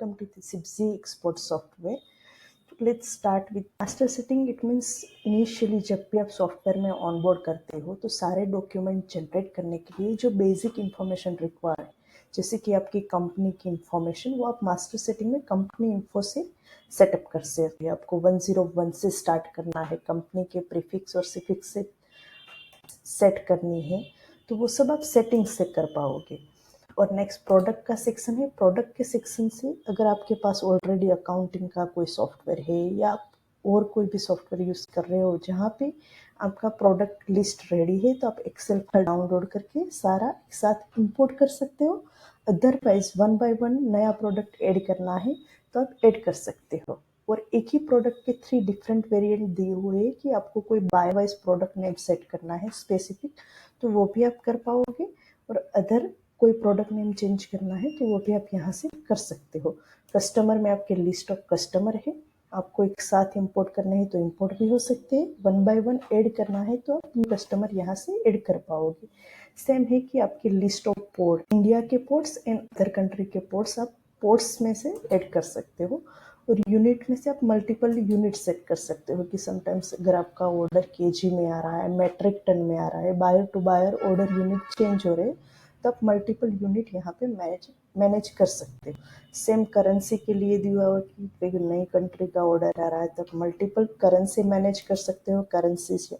welcome to the SIBSI export software. Let's start with master setting. It means initially जब भी आप software में onboard करते हो तो सारे डॉक्यूमेंट जनरेट करने के लिए जो बेसिक इंफॉर्मेशन रिक्वायर है, जैसे कि आपकी कंपनी की इंफॉर्मेशन, वो आप मास्टर सेटिंग में कंपनी इन्फो से सेटअप कर सकते हैं। आपको 101 से स्टार्ट करना है, कंपनी के प्रीफिक्स और सिफिक्स से सेट करनी है, तो वो सब आप सेटिंग से कर पाओगे। और नेक्स्ट प्रोडक्ट का सेक्शन है। प्रोडक्ट के सेक्शन से अगर आपके पास ऑलरेडी अकाउंटिंग का कोई सॉफ्टवेयर है या आप और कोई भी सॉफ्टवेयर यूज़ कर रहे हो जहाँ पे आपका प्रोडक्ट लिस्ट रेडी है, तो आप एक्सेल फाइल डाउनलोड करके सारा एक साथ इंपोर्ट कर सकते हो। अदरवाइज 1 बाय 1 नया प्रोडक्ट ऐड करना है तो आप ऐड कर सकते हो। और एक ही प्रोडक्ट के 3 डिफरेंट वेरिएंट दिए हुए हैं कि आपको कोई buy wise product name set करना है स्पेसिफिक, तो वो भी आप कर पाओगे। और अदर कोई प्रोडक्ट नेम चेंज करना है तो वो भी आप यहाँ से कर सकते हो। कस्टमर में आपके लिस्ट ऑफ कस्टमर है, आपको एक साथ इंपोर्ट करने हैं तो इंपोर्ट भी हो सकते हैं। 1 बाय 1 ऐड करना है तो आप कस्टमर यहाँ से ऐड कर पाओगे। सेम है कि आपकी लिस्ट ऑफ पोर्ट, इंडिया के पोर्ट्स एंड अदर कंट्री के पोर्ट्स, आप पोर्ट्स में से ऐड कर सकते हो। और यूनिट में से आप मल्टीपल यूनिट सेट कर सकते हो कि समटाइम्स अगर आपका ऑर्डर केजी में आ रहा है, मेट्रिक टन में आ रहा है, buyer to buyer order unit change हो रहे हैं, तो आप मल्टीपल यूनिट यहाँ पे मैनेज कर सकते हो। सेम करेंसी के लिए दिया हुआ कि नई कंट्री का ऑर्डर आ रहा है तो आप मल्टीपल करेंसी मैनेज कर सकते हो, करेंसी से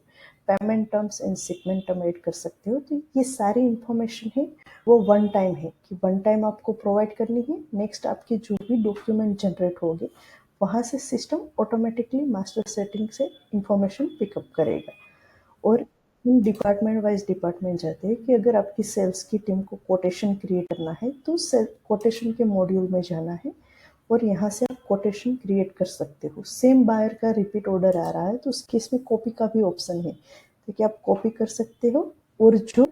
payment terms and shipment term add कर सकते हो। तो ये सारी इंफॉर्मेशन है वो वन टाइम है कि वन टाइम आपको प्रोवाइड करनी है। नेक्स्ट आपके जो भी डॉक्यूमेंट जनरेट होंगे वहाँ से सिस्टम ऑटोमेटिकली मास्टर सेटिंग से इंफॉर्मेशन पिकअप करेगा। और हम डिपार्टमेंट वाइज डिपार्टमेंट जाते हैं कि अगर आपकी सेल्स की टीम को कोटेशन क्रिएट करना है तो कोटेशन के मॉड्यूल में जाना है और यहाँ से आप कोटेशन क्रिएट कर सकते हो। सेम बायर का रिपीट ऑर्डर आ रहा है तो उस केस में कॉपी का भी ऑप्शन है, क्योंकि आप कॉपी कर सकते हो। और जो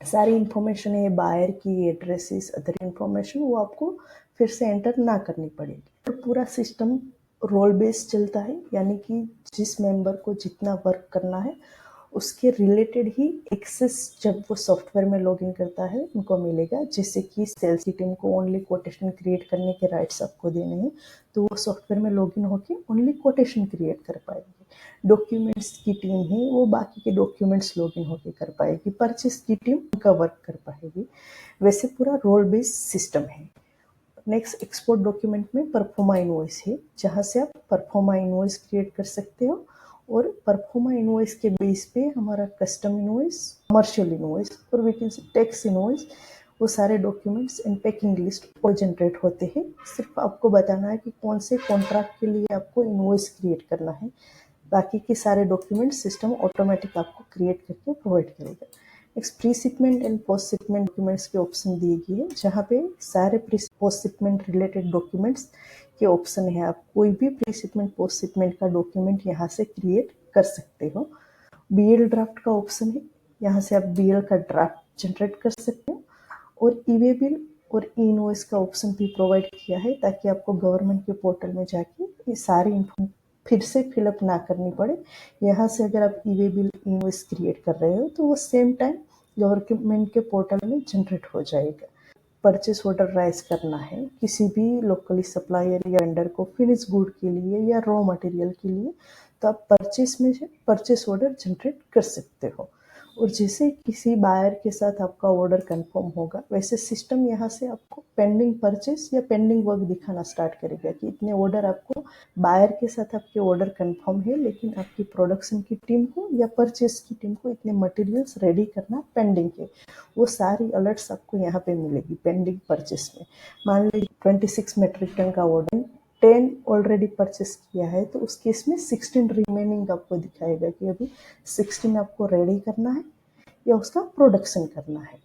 सारी इंफॉर्मेशन है बायर की, एड्रेसेस, अदर इंफॉर्मेशन, वो आपको फिर से एंटर ना करनी पड़ेगी। और पूरा सिस्टम रोल बेस्ड चलता है, यानी कि जिस मेंबर को जितना वर्क करना है उसके रिलेटेड ही एक्सेस जब वो सॉफ्टवेयर में लॉगिन करता है उनको मिलेगा। जैसे कि सेल्स की टीम को ओनली कोटेशन क्रिएट करने के राइट्स आपको देने हैं तो वो सॉफ्टवेयर में लॉगिन होके ओनली कोटेशन क्रिएट कर पाएगी। डॉक्यूमेंट्स की टीम है वो बाकी के डॉक्यूमेंट्स लॉगिन होके कर पाएगी। परचेस की टीम उनका वर्क कर पाएगी। वैसे पूरा रोल बेस्ड सिस्टम है। नेक्स्ट एक्सपोर्ट डॉक्यूमेंट में परफॉर्मा इनवॉइस है, जहाँ से आप परफॉर्मा इनवॉइस क्रिएट कर सकते हो। और परफॉर्मा इनवॉइस के बेस पे हमारा कस्टम इनवॉइस, कमर्शियल इनवॉइस और we can say tax invoice, वो सारे डॉक्यूमेंट्स इन पैकिंग लिस्ट और जनरेट होते हैं। सिर्फ आपको बताना है कि कौन से कॉन्ट्रैक्ट के लिए आपको इनवॉइस क्रिएट करना है, बाकी के सारे डॉक्यूमेंट सिस्टम ऑटोमेटिक आपको क्रिएट करके प्रोवाइड करेगा। Next pre shipment and post shipment documents के ऑप्शन दिए गए हैं, जहाँ पे सारे pre post shipment related documents के ऑप्शन है। आप कोई भी प्री शिपमेंट पोस्ट शिपमेंट का डॉक्यूमेंट यहाँ से क्रिएट कर सकते हो। बीएल ड्राफ्ट का ऑप्शन है, यहाँ से आप बीएल का ड्राफ्ट जनरेट कर सकते हो। और ई वे बिल और ई इनवॉइस का ऑप्शन भी प्रोवाइड किया है, ताकि आपको गवर्नमेंट के पोर्टल में जाके ये सारी फिर से फिलअप ना करनी पड़े। यहाँ से अगर आप ई वे बिल इनवॉइस क्रिएट कर रहे हो तो वो सेम टाइम गवर्नमेंट के पोर्टल में जनरेट हो जाएगा। परचेस ऑर्डर राइज करना है किसी भी लोकली सप्लायर या वेंडर को फिनिश गुड के लिए या रॉ मटेरियल के लिए, तो आप परचेस में परचेस ऑर्डर जनरेट कर सकते हो। और जैसे किसी बायर के साथ आपका ऑर्डर कंफर्म होगा, वैसे सिस्टम यहाँ से आपको पेंडिंग परचेस या पेंडिंग वर्क दिखाना स्टार्ट करेगा कि इतने ऑर्डर आपको, बायर के साथ आपके ऑर्डर कंफर्म है लेकिन आपकी प्रोडक्शन की टीम को या परचेस की टीम को इतने मटेरियल्स रेडी करना पेंडिंग है। वो सारी अलर्ट्स आपको यहाँ पे मिलेगी पेंडिंग परचेस में। मान लीजिए 26 मेट्रिक टन का ऑर्डर 10 ऑलरेडी परचेस किया है तो उस केस में 16 रिमेनिंग आपको दिखाएगा कि अभी 16 आपको रेडी करना है या उसका प्रोडक्शन करना है।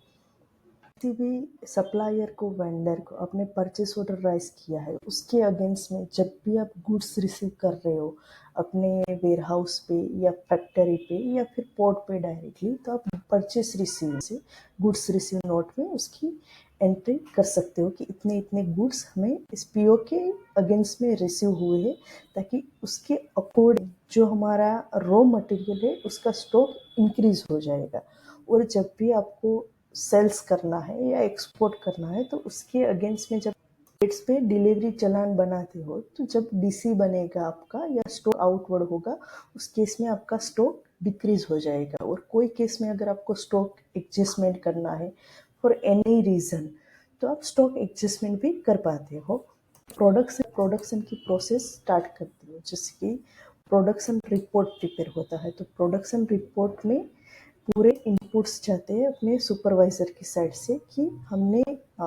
किसी भी सप्लायर को, वेंडर को अपने परचेस ऑर्डर राइज किया है, उसके अगेंस्ट में जब भी आप गुड्स रिसीव कर रहे हो अपने वेयर हाउस पे या फैक्ट्री पे या फिर पोर्ट पे डायरेक्टली, तो आप परचेस रिसीव से गुड्स रिसीव नोट में उसकी एंट्री कर सकते हो कि इतने इतने गुड्स हमें इस पीओ के अगेंस्ट में रिसीव हुए हैं, ताकि उसके अकॉर्डिंग जो हमारा रॉ मटेरियल है उसका स्टॉक इंक्रीज हो जाएगा। और जब भी आपको सेल्स करना है या एक्सपोर्ट करना है तो उसके अगेंस्ट में जब डेट्स पे डिलीवरी चालान बनाते हो, तो जब डीसी बनेगा आपका या स्टॉक आउटवर्ड होगा, उस केस में आपका स्टॉक डिक्रीज हो जाएगा। और कोई केस में अगर आपको स्टॉक एडजस्टमेंट करना है फॉर एनी रीजन, तो आप स्टॉक एडजस्टमेंट भी कर पाते हो। प्रोडक्शन की प्रोसेस स्टार्ट करती हो, जैसे कि प्रोडक्शन रिपोर्ट प्रिपेयर होता है। तो प्रोडक्शन रिपोर्ट में पूरे इनपुट्स जाते हैं अपने सुपरवाइजर की साइड से कि हमने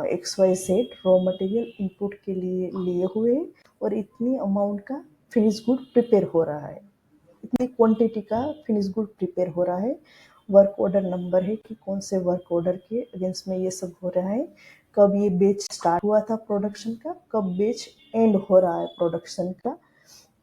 XYZ रॉ मटेरियल इनपुट के लिए लिए हुए हैं और इतनी अमाउंट का फिनिश गुड प्रिपेयर हो रहा है, इतनी क्वांटिटी का फिनिश गुड प्रिपेयर हो रहा है। वर्क ऑर्डर नंबर है कि कौन से वर्क ऑर्डर के अगेंस्ट में ये सब हो रहा है, कब ये बैच स्टार्ट हुआ था प्रोडक्शन का, कब बैच एंड हो रहा है प्रोडक्शन का।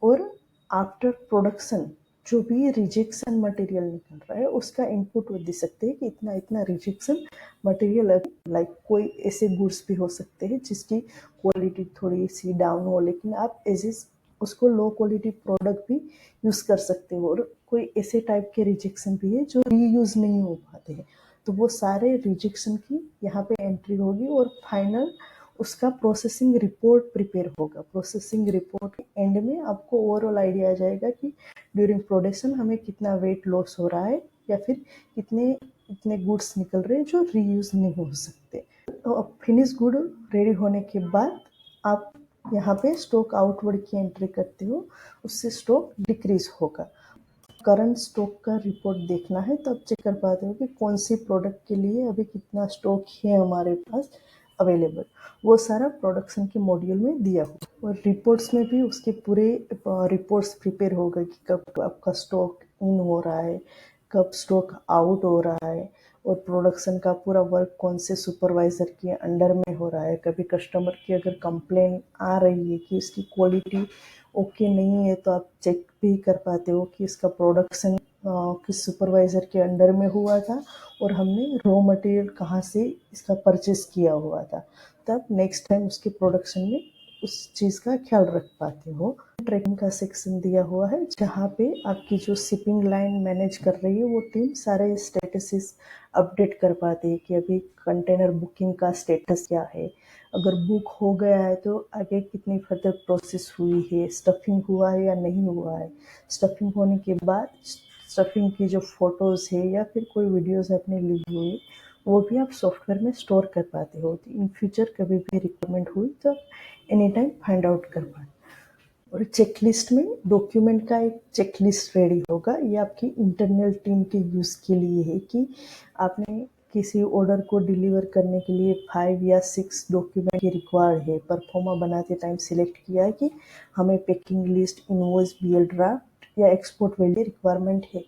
और आफ्टर प्रोडक्शन जो भी रिजेक्शन मटेरियल निकल रहा है उसका इनपुट वो दे सकते हैं कि इतना इतना रिजेक्शन मटेरियल, लाइक कोई ऐसे गुड्स भी हो सकते हैं जिसकी क्वालिटी थोड़ी सी डाउन हो, लेकिन आप एज उसको लो क्वालिटी प्रोडक्ट भी यूज़ कर सकते हो। और कोई ऐसे टाइप के रिजेक्शन भी है जो रीयूज़ नहीं हो पाते हैं, तो वो सारे रिजेक्शन की यहाँ पे एंट्री होगी और फाइनल उसका प्रोसेसिंग रिपोर्ट प्रिपेयर होगा। प्रोसेसिंग रिपोर्ट के एंड में आपको ओवरऑल आइडिया आ जाएगा कि ड्यूरिंग प्रोडक्शन हमें कितना वेट लॉस हो रहा है या फिर कितने इतने गुड्स निकल रहे हैं जो रीयूज नहीं हो सकते। तो अब फिनिश गुड रेडी होने के बाद आप यहाँ पे स्टॉक आउटवर्ड की एंट्री करते हो, उससे स्टॉक डिक्रीज होगा। करंट स्टॉक का रिपोर्ट देखना है तो आप चेक कर पाते हो कि कौन सी प्रोडक्ट के लिए अभी कितना स्टॉक है हमारे पास अवेलेबल, वो सारा प्रोडक्शन के मॉड्यूल में दिया हुआ। और रिपोर्ट्स में भी उसके पूरे रिपोर्ट्स प्रिपेयर हो गए कि कब आपका स्टॉक इन हो रहा है, कब स्टॉक आउट हो रहा है, और प्रोडक्शन का पूरा वर्क कौन से सुपरवाइजर के अंडर में हो रहा है। कभी कस्टमर की अगर कंप्लेन आ रही है कि उसकी क्वालिटी ओके नहीं है, तो आप चेक भी कर पाते हो कि इसका प्रोडक्शन किस सुपरवाइजर के अंडर में हुआ था और हमने रॉ मटेरियल कहाँ से इसका परचेस किया हुआ था, तब नेक्स्ट टाइम उसके प्रोडक्शन में उस चीज़ का ख्याल रख पाते हो। ट्रैकिंग का सेक्शन दिया हुआ है जहाँ पे आपकी जो शिपिंग लाइन मैनेज कर रही है वो टीम सारे स्टेटसेस अपडेट कर पाती है कि अभी कंटेनर बुकिंग का स्टेटस क्या है, अगर बुक हो गया है तो आगे कितनी फर्दर प्रोसेस हुई है, स्टफिंग हुआ है या नहीं हुआ है। स्टफिंग होने के बाद स्टफिंग की जो फोटोज़ है या फिर कोई वीडियोज़ आपने ली हुई वो भी आप सॉफ्टवेयर में स्टोर कर पाते हो। तो इन फ्यूचर कभी भी रिक्वायरमेंट हुई तो आप एनी टाइम फाइंड आउट कर पाते। और चेकलिस्ट में डॉक्यूमेंट का एक चेकलिस्ट रेडी होगा, ये आपकी इंटरनल टीम के यूज़ के लिए है कि आपने किसी ऑर्डर को डिलीवर करने के लिए 5 या 6 डॉक्यूमेंट की रिक्वायर्ड है। परफॉर्मा बनाते टाइम सिलेक्ट किया है कि हमें packing list, invoice, BL draft या एक्सपोर्ट वैल्यू रिक्वायरमेंट है।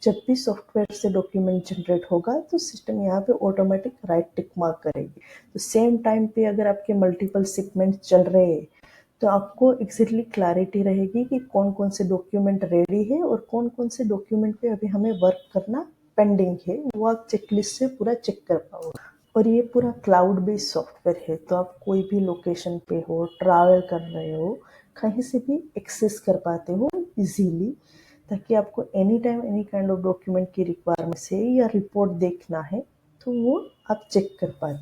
जब भी सॉफ्टवेयर से डॉक्यूमेंट जनरेट होगा तो सिस्टम यहाँ पे ऑटोमेटिक राइट टिक मार्क करेगी। तो सेम टाइम पे अगर आपके मल्टीपल शिपमेंट चल रहे हैं तो आपको एग्जैक्टली क्लैरिटी रहेगी कि कौन कौन से डॉक्यूमेंट रेडी है और कौन कौन से डॉक्यूमेंट पे अभी हमें वर्क करना पेंडिंग है, वो आप चेकलिस्ट से पूरा चेक कर पाओगे। और ये पूरा क्लाउड बेस्ड सॉफ्टवेयर है, तो आप कोई भी लोकेशन पे हो, ट्रैवल कर रहे हो, कहीं से भी एक्सेस कर पाते हो इजीली, ताकि आपको any time any kind of document की रिक्वायरमेंट है या रिपोर्ट देखना है तो वो आप चेक कर पाते